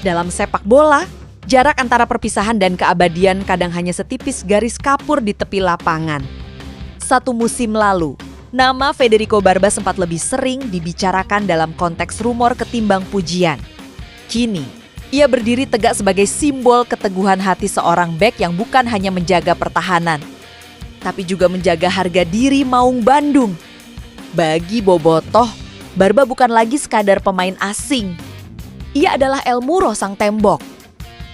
Dalam sepak bola, jarak antara perpisahan dan keabadian kadang hanya setipis garis kapur di tepi lapangan. Satu musim lalu, nama Federico Barba sempat lebih sering dibicarakan dalam konteks rumor ketimbang pujian. Kini, ia berdiri tegak sebagai simbol keteguhan hati seorang bek yang bukan hanya menjaga pertahanan, tapi juga menjaga harga diri Maung Bandung. Bagi Bobotoh, Barba bukan lagi sekadar pemain asing. Ia adalah El Muro sang tembok.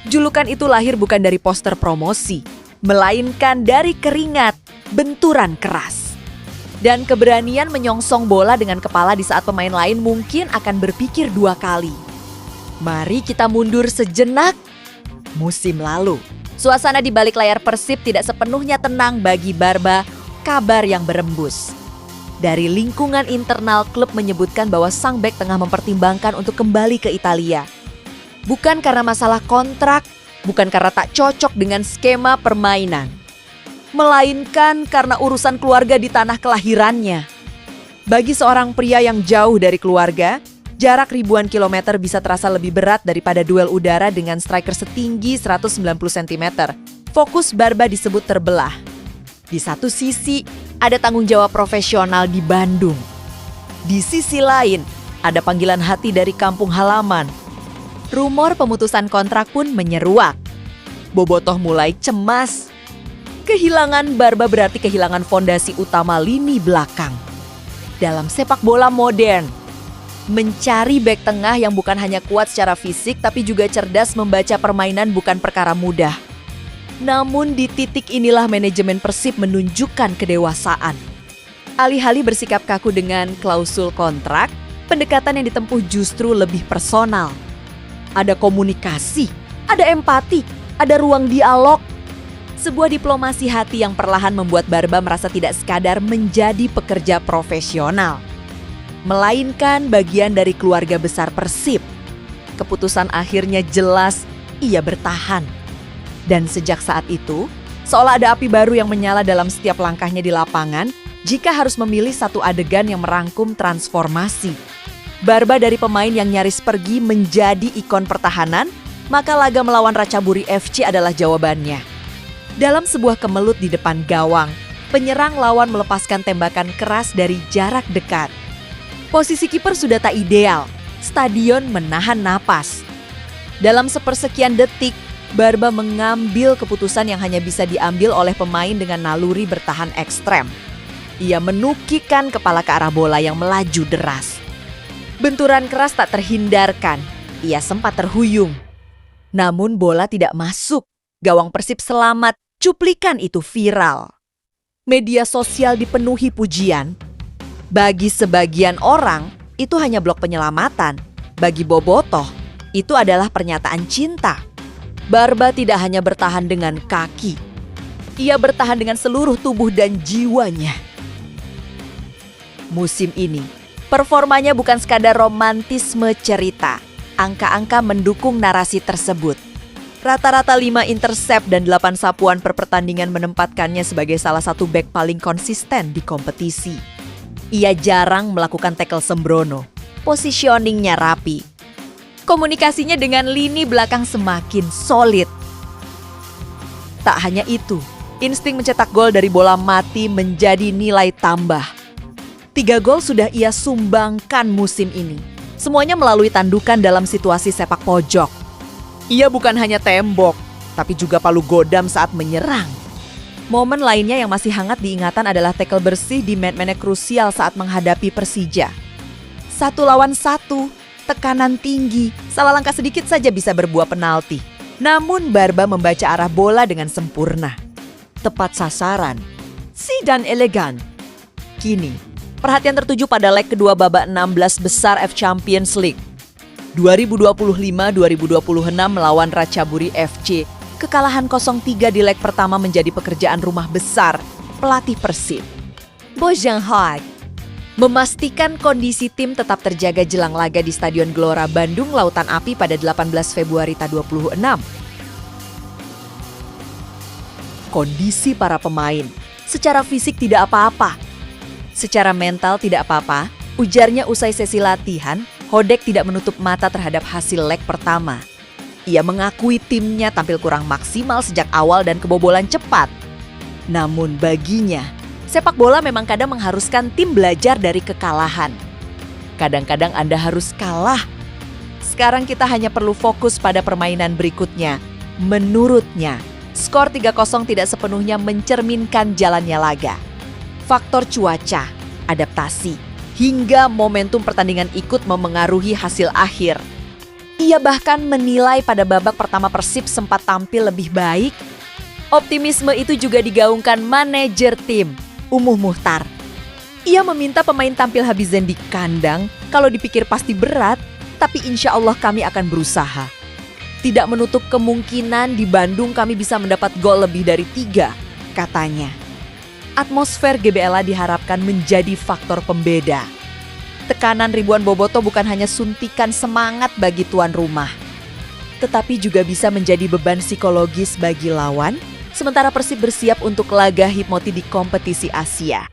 Julukan itu lahir bukan dari poster promosi, melainkan dari keringat, benturan keras, dan keberanian menyongsong bola dengan kepala di saat pemain lain mungkin akan berpikir dua kali. Mari kita mundur sejenak. Musim lalu, suasana di balik layar Persib tidak sepenuhnya tenang bagi Barba. Kabar yang berembus dari lingkungan internal klub menyebutkan bahwa sang bek tengah mempertimbangkan untuk kembali ke Italia. Bukan karena masalah kontrak, bukan karena tak cocok dengan skema permainan, melainkan karena urusan keluarga di tanah kelahirannya. Bagi seorang pria yang jauh dari keluarga, jarak ribuan kilometer bisa terasa lebih berat daripada duel udara dengan striker setinggi 190 cm. Fokus Barba disebut terbelah. Di satu sisi, ada tanggung jawab profesional di Bandung. Di sisi lain, ada panggilan hati dari kampung halaman. Rumor pemutusan kontrak pun menyeruak. Bobotoh mulai cemas. Kehilangan Barba berarti kehilangan fondasi utama lini belakang. Dalam sepak bola modern, mencari bek tengah yang bukan hanya kuat secara fisik tapi juga cerdas membaca permainan bukan perkara mudah. Namun di titik inilah manajemen Persib menunjukkan kedewasaan. Alih-alih bersikap kaku dengan klausul kontrak, pendekatan yang ditempuh justru lebih personal. Ada komunikasi, ada empati, ada ruang dialog. Sebuah diplomasi hati yang perlahan membuat Barba merasa tidak sekadar menjadi pekerja profesional, melainkan bagian dari keluarga besar Persib. Keputusan akhirnya jelas, ia bertahan. Dan sejak saat itu, seolah ada api baru yang menyala dalam setiap langkahnya di lapangan jika harus memilih satu adegan yang merangkum transformasi. Barba dari pemain yang nyaris pergi menjadi ikon pertahanan, maka laga melawan Ratchaburi FC adalah jawabannya. Dalam sebuah kemelut di depan gawang, penyerang lawan melepaskan tembakan keras dari jarak dekat. Posisi kiper sudah tak ideal, stadion menahan napas. Dalam sepersekian detik, Barba mengambil keputusan yang hanya bisa diambil oleh pemain dengan naluri bertahan ekstrem. Ia menukikkan kepala ke arah bola yang melaju deras. Benturan keras tak terhindarkan, ia sempat terhuyung. Namun bola tidak masuk, gawang Persib selamat, cuplikan itu viral. Media sosial dipenuhi pujian. Bagi sebagian orang, itu hanya blok penyelamatan. Bagi Bobotoh, itu adalah pernyataan cinta. Barba tidak hanya bertahan dengan kaki. Ia bertahan dengan seluruh tubuh dan jiwanya. Musim ini, performanya bukan sekadar romantisme cerita. Angka-angka mendukung narasi tersebut. Rata-rata 5 intercept dan 8 sapuan per pertandingan menempatkannya sebagai salah satu bek paling konsisten di kompetisi. Ia jarang melakukan tackle sembrono. Positioningnya rapi. Komunikasinya dengan lini belakang semakin solid. Tak hanya itu, insting mencetak gol dari bola mati menjadi nilai tambah. 3 gol sudah ia sumbangkan musim ini. Semuanya melalui tandukan dalam situasi sepak pojok. Ia bukan hanya tembok, tapi juga palu godam saat menyerang. Momen lainnya yang masih hangat diingatan adalah tackle bersih di menit-menit krusial saat menghadapi Persija. 1 lawan 1, tekanan tinggi, salah langkah sedikit saja bisa berbuah penalti. Namun Barba membaca arah bola dengan sempurna. Tepat sasaran, dan elegan. Kini, perhatian tertuju pada leg kedua babak 16 besar F Champions League. 2025-2026 melawan Ratchaburi FC. Kekalahan 0-3 di leg pertama menjadi pekerjaan rumah besar pelatih Persib, Bo Jang Haek. Memastikan kondisi tim tetap terjaga jelang laga di Stadion Gelora Bandung Lautan Api pada 18 Februari 2026. Kondisi para pemain, secara fisik tidak apa-apa. Secara mental tidak apa-apa, ujarnya usai sesi latihan. Hodek tidak menutup mata terhadap hasil leg pertama. Ia mengakui timnya tampil kurang maksimal sejak awal dan kebobolan cepat. Namun baginya, sepak bola memang kadang mengharuskan tim belajar dari kekalahan. Kadang-kadang Anda harus kalah. Sekarang kita hanya perlu fokus pada permainan berikutnya. Menurutnya, skor 3-0 tidak sepenuhnya mencerminkan jalannya laga. Faktor cuaca, adaptasi, hingga momentum pertandingan ikut memengaruhi hasil akhir. Ia bahkan menilai pada babak pertama Persib sempat tampil lebih baik. Optimisme itu juga digaungkan manajer tim, Umuh Muhtar. Ia meminta pemain tampil habisan di kandang, kalau dipikir pasti berat, tapi insya Allah kami akan berusaha. Tidak menutup kemungkinan di Bandung kami bisa mendapat gol lebih dari 3, katanya. Atmosfer GBLA diharapkan menjadi faktor pembeda. Tekanan ribuan bobotoh bukan hanya suntikan semangat bagi tuan rumah, tetapi juga bisa menjadi beban psikologis bagi lawan, sementara Persib bersiap untuk laga hipnoti di kompetisi Asia.